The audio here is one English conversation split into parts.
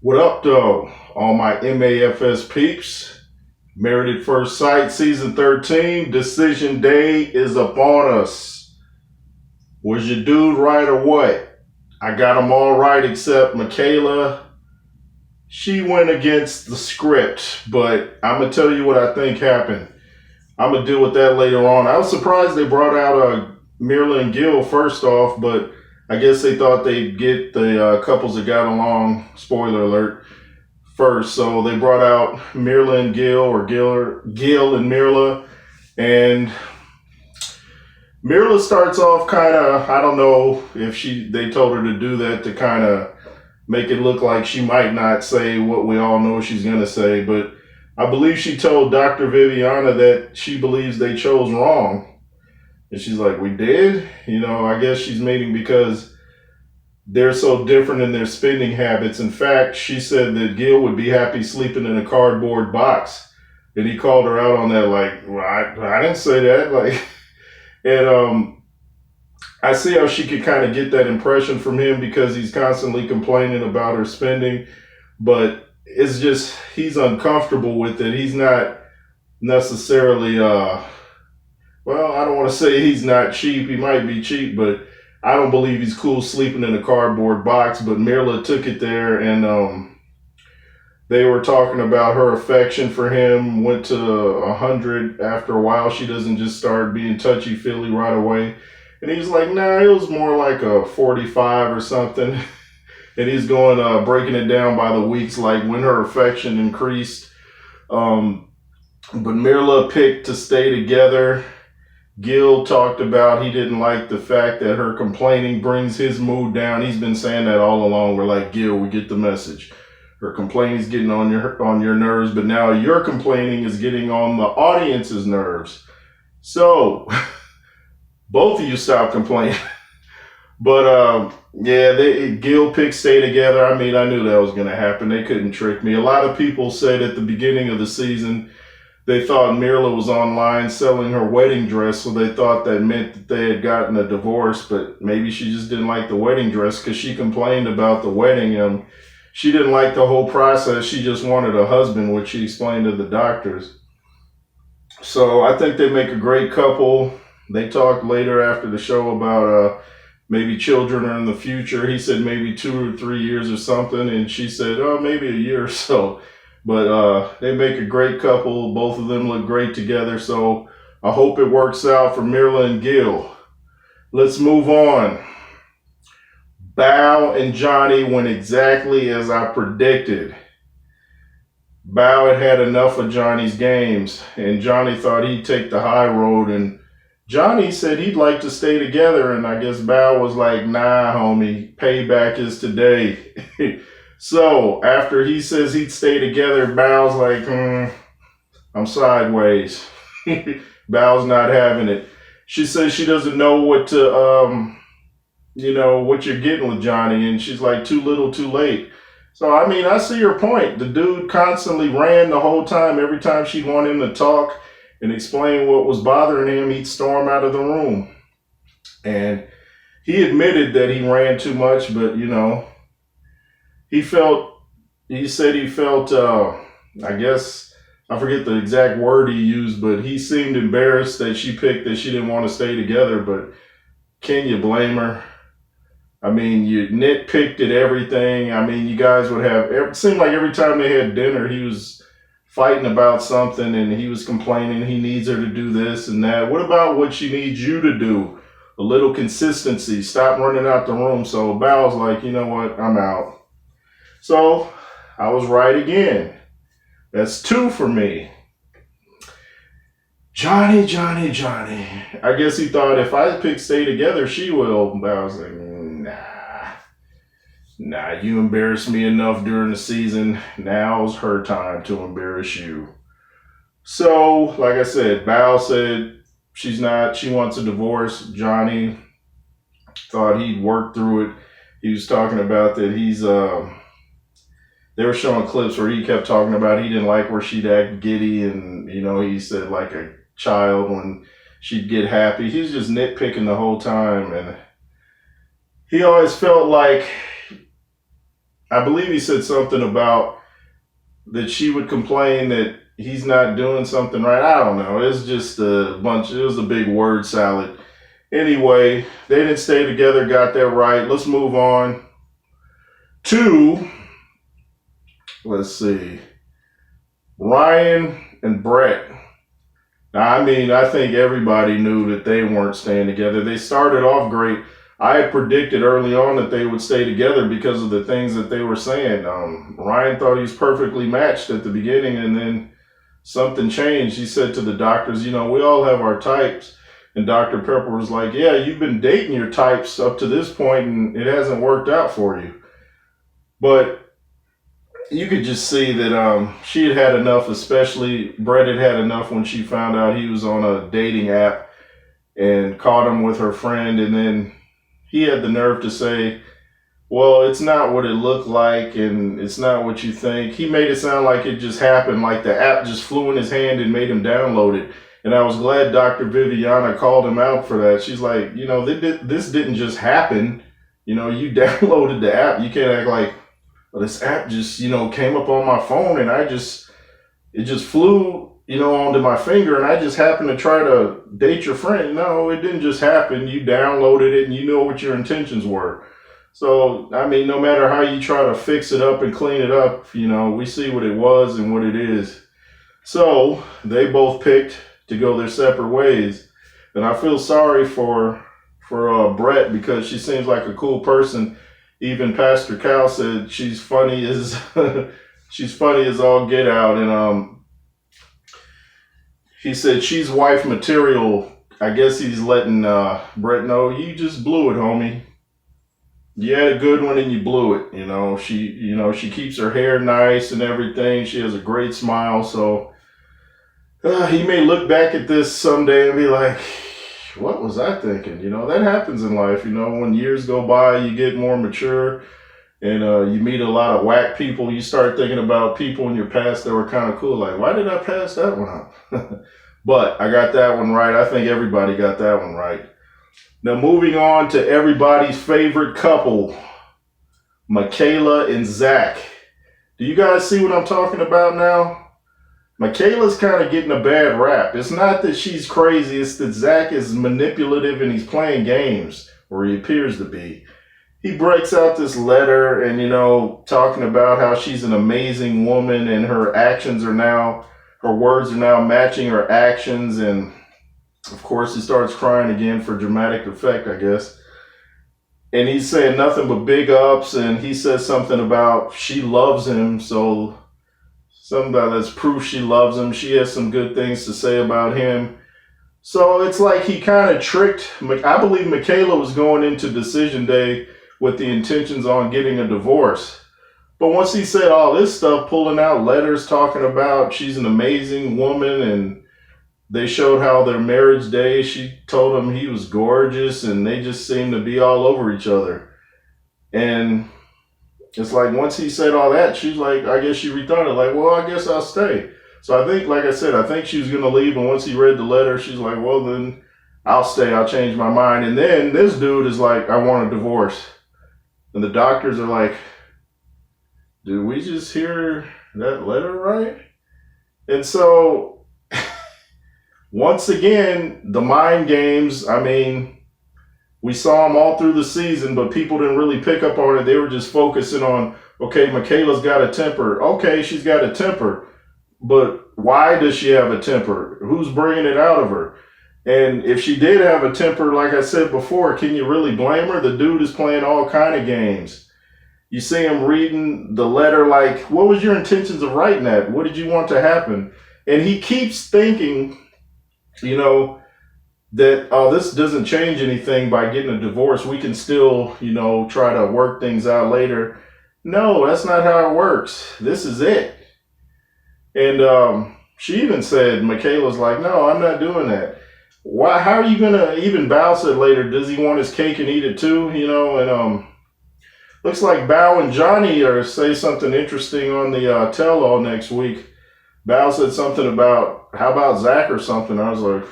What up, though? All my MAFS peeps. Married at First Sight, Season 13. Decision Day is upon us. Was your dude right or what? I got them all right except Michaela. She went against the script, but I'm going to tell you what I think happened. I'm going to deal with that later on. I was surprised they brought out Mirla and Gil first off, but I guess they thought they'd get the couples that got along, spoiler alert, first. So they brought out Mirla and Gil, or Gil and Mirla. And Mirla starts off kind of, I don't know if they told her to do that to kind of make it look like she might not say what we all know she's going to say. But I believe she told Dr. Viviana that she believes they chose wrong. And she's like, we did? I guess she's meaning because they're so different in their spending habits. In fact, she said that Gil would be happy sleeping in a cardboard box. And he called her out on that, like, well, I didn't say that. And I see how she could kind of get that impression from him because he's constantly complaining about her spending. But it's just, he's uncomfortable with it. He's not necessarily, well, I don't want to say he's not cheap. He might be cheap, but I don't believe he's cool sleeping in a cardboard box. But Mirla took it there, and they were talking about her affection for him went to 100 after a while. She doesn't just start being touchy-feely right away. And he's like, nah, it was more like a 45 or something. And he's going, breaking it down by the weeks, like when her affection increased. But Mirla picked to stay together. Gil talked about he didn't like the fact that her complaining brings his mood down. He's been saying that all along. We're like, Gil, we get the message. Her complaining is getting on your nerves, but now your complaining is getting on the audience's nerves. So both of you stop complaining. But Gil picked stay together. I mean, I knew that was going to happen. They couldn't trick me. A lot of people said at the beginning of the season they thought Mirla was online selling her wedding dress, so they thought that meant that they had gotten a divorce, but maybe she just didn't like the wedding dress because she complained about the wedding. She didn't like the whole process. She just wanted a husband, which she explained to the doctors. So I think they make a great couple. They talked later after the show about maybe children are in the future. He said maybe 2 or 3 years or something, and she said, oh, maybe a year or so. But they make a great couple. Both of them look great together. So I hope it works out for Mirla and Gil. Let's move on. Bao and Johnny went exactly as I predicted. Bao had enough of Johnny's games, and Johnny thought he'd take the high road, and Johnny said he'd like to stay together, and I guess Bao was like, nah, homie, payback is today. So after he says he'd stay together, Bao's like, I'm sideways. Bao's not having it. She says she doesn't know what to, what you're getting with Johnny. And she's like, too little, too late. So, I mean, I see her point. The dude constantly ran the whole time. Every time she'd want him to talk and explain what was bothering him, he'd storm out of the room. And he admitted that he ran too much, but, he said he felt, I guess, I forget the exact word he used, but he seemed embarrassed that she picked that she didn't want to stay together. But can you blame her? I mean, you nitpicked at everything. I mean, you guys would have, it seemed like every time they had dinner, he was fighting about something and he was complaining he needs her to do this and that. What about what she needs you to do? A little consistency. Stop running out the room. So Bao's like, you know what? I'm out. So I was right again. That's 2 for me. Johnny. I guess he thought if I pick stay together, she will. But I was like, nah, you embarrassed me enough during the season. Now's her time to embarrass you. So, like I said, Bao said she wants a divorce. Johnny thought he'd work through it. He was talking about that they were showing clips where he kept talking about he didn't like where she'd act giddy and, he said like a child when she'd get happy. He was just nitpicking the whole time. And he always felt like, I believe he said something about that she would complain that he's not doing something right. I don't know. It's just a bunch. It was a big word salad. Anyway, they didn't stay together. Got that right. Let's move on to, let's see, Ryan and Brett. Now, I mean, I think everybody knew that they weren't staying together. They started off great. I had predicted early on that they would stay together because of the things that they were saying. Ryan thought he was perfectly matched at the beginning, and then something changed. He said to the doctors, we all have our types. And Dr. Pepper was like, yeah, you've been dating your types up to this point, and it hasn't worked out for you. But you could just see that she had enough, especially Brett had enough when she found out he was on a dating app and caught him with her friend. And then he had the nerve to say, well, it's not what it looked like and it's not what you think. He made it sound like it just happened, like the app just flew in his hand and made him download it. And I was glad Dr. Viviana called him out for that. She's like, this didn't just happen. You downloaded the app. You can't act like, well, this app just, came up on my phone and it just flew, onto my finger and I just happened to try to date your friend. No, it didn't just happen. You downloaded it and you know what your intentions were. So, I mean, no matter how you try to fix it up and clean it up, we see what it was and what it is. So they both picked to go their separate ways. And I feel sorry for Brett because she seems like a cool person. Even Pastor Cal said she's funny as she's funny as all get out, and he said she's wife material. I guess he's letting Brett know you just blew it, homie. You had a good one and you blew it. She keeps her hair nice and everything. She has a great smile, so he may look back at this someday and be like, what was I thinking? That happens in life. When years go by, you get more mature and you meet a lot of whack people. You start thinking about people in your past that were kind of cool. Like, why did I pass that one up? But I got that one right. I think everybody got that one right. Now, moving on to everybody's favorite couple, Michaela and Zach. Do you guys see what I'm talking about now? Michaela's kind of getting a bad rap. It's not that she's crazy. It's that Zach is manipulative and he's playing games, or he appears to be. He breaks out this letter and, talking about how she's an amazing woman and her words are now matching her actions. And, of course, he starts crying again for dramatic effect, I guess. And he's saying nothing but big ups. And he says something about she loves him, so something that's proof she loves him. She has some good things to say about him. So it's like he kind of tricked. I believe Michaela was going into decision day with the intentions on getting a divorce. But once he said all this stuff, pulling out letters talking about she's an amazing woman, and they showed how their marriage day, she told him he was gorgeous, and they just seemed to be all over each other. And it's like once he said all that, she's like, I guess she rethought it, like, well, I guess I'll stay. So I think, like I said, I think she was going to leave. And once he read the letter, she's like, well, then I'll stay. I'll change my mind. And then this dude is like, I want a divorce. And the doctors are like, did we just hear that letter right? And so once again, the mind games, I mean, we saw them all through the season, but people didn't really pick up on it. They were just focusing on, okay, Michaela's got a temper. Okay, she's got a temper. But why does she have a temper? Who's bringing it out of her? And if she did have a temper, like I said before, can you really blame her? The dude is playing all kind of games. You see him reading the letter like, what was your intentions of writing that? What did you want to happen? And he keeps thinking, that, oh, this doesn't change anything by getting a divorce. We can still, try to work things out later. No, that's not how it works. This is it. And she even said, Michaela's like, no, I'm not doing that. Why? How are you going to, even Bao said later, does he want his cake and eat it too? And looks like Bao and Johnny are say something interesting on the tell-all next week. Bao said something about, how about Zach or something? I was like,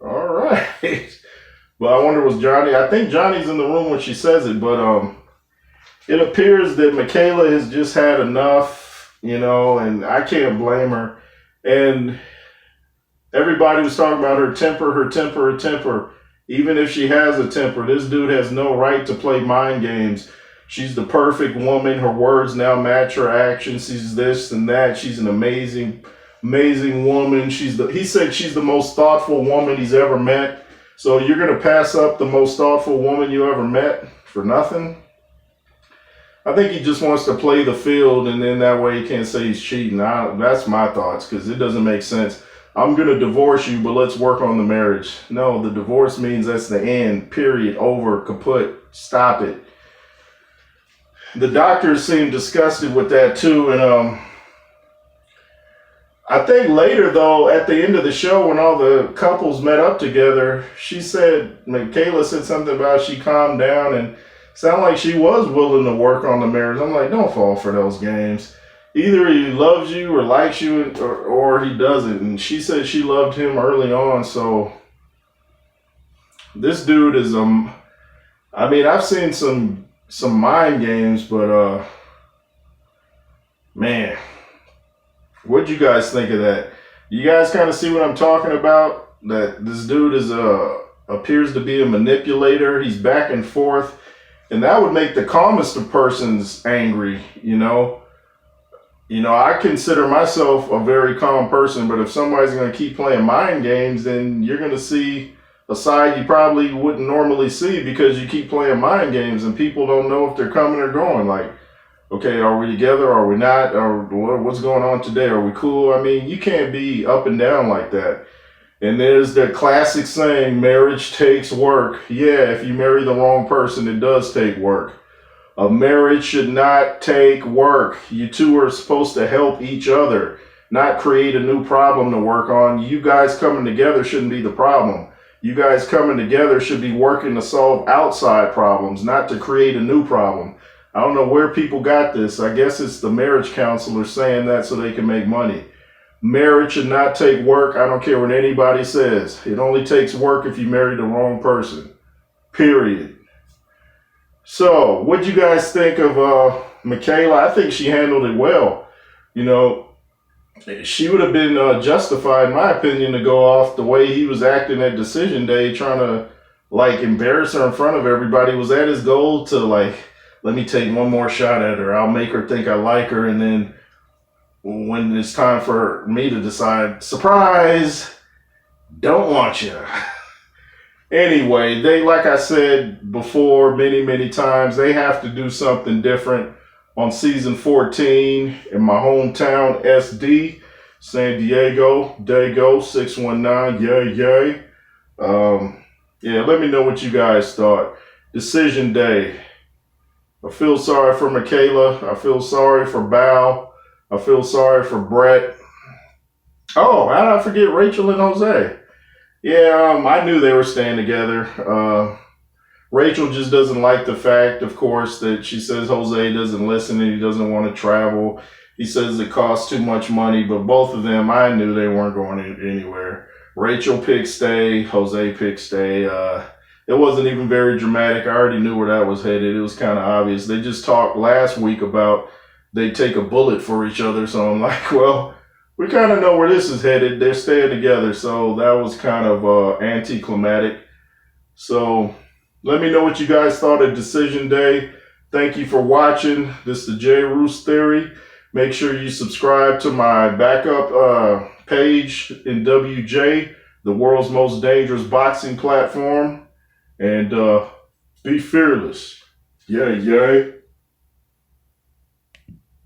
all right. But I wonder, was Johnny, I think Johnny's in the room when she says it, but it appears that Michaela has just had enough, and I can't blame her. And everybody was talking about her temper. Even if she has a temper, this dude has no right to play mind games. She's the perfect woman. Her words now match her actions. She's this and that. She's an amazing woman. He said she's the most thoughtful woman he's ever met. So you're going to pass up the most thoughtful woman you ever met for nothing? I think he just wants to play the field, and then that way he can't say he's cheating. That's my thoughts, because it doesn't make sense. I'm going to divorce you, but let's work on the marriage. No, the divorce means that's the end, period, over, kaput, stop it. The doctors seem disgusted with that too, and I think later, though, at the end of the show, when all the couples met up together, Michaela said something about she calmed down and sounded like she was willing to work on the marriage. I'm like, don't fall for those games. Either he loves you or likes you or he doesn't. And she said she loved him early on. So this dude is, I've seen some mind games, but, man, what'd you guys think of that? You guys kind of see what I'm talking about? That this dude appears to be a manipulator. He's back and forth. And that would make the calmest of persons angry, I consider myself a very calm person, but if somebody's going to keep playing mind games, then you're going to see a side you probably wouldn't normally see because you keep playing mind games and people don't know if they're coming or going. Like, okay, are we together? Are we not? Or what's going on today? Are we cool? I mean, you can't be up and down like that. And there's the classic saying, marriage takes work. Yeah, if you marry the wrong person, it does take work. A marriage should not take work. You two are supposed to help each other, not create a new problem to work on. You guys coming together shouldn't be the problem. You guys coming together should be working to solve outside problems, not to create a new problem. I don't know where people got this. I guess it's the marriage counselor saying that so they can make money. Marriage should not take work. I don't care what anybody says. It only takes work if you marry the wrong person. Period. So, what'd you guys think of Michaela? I think she handled it well. She would have been justified, in my opinion, to go off the way he was acting at decision day, trying to embarrass her in front of everybody. Was that his goal to let me take one more shot at her? I'll make her think I like her, and then when it's time for me to decide, surprise, don't want you. Anyway, they, like I said before many, many times, they have to do something different on season 14 in my hometown, SD, San Diego, Dago 619, yay. Yeah, let me know what you guys thought. Decision day. I feel sorry for Michaela. I feel sorry for Bao. I feel sorry for Brett. Oh, how did I forget Rachel and Jose? Yeah, I knew they were staying together. Rachel just doesn't like the fact, of course, that she says Jose doesn't listen and he doesn't want to travel. He says it costs too much money, but both of them, I knew they weren't going anywhere. Rachel picked stay, Jose picked stay. It wasn't even very dramatic. I already knew where that was headed. It was kind of obvious. They just talked last week about they take a bullet for each other. So I'm like, well, we kind of know where this is headed. They're staying together. So that was kind of anticlimactic. So let me know what you guys thought of Decision Day. Thank you for watching. This is the J. Roos Theory. Make sure you subscribe to my backup page in WJ, the world's most dangerous boxing platform. And be fearless. Yay, yay.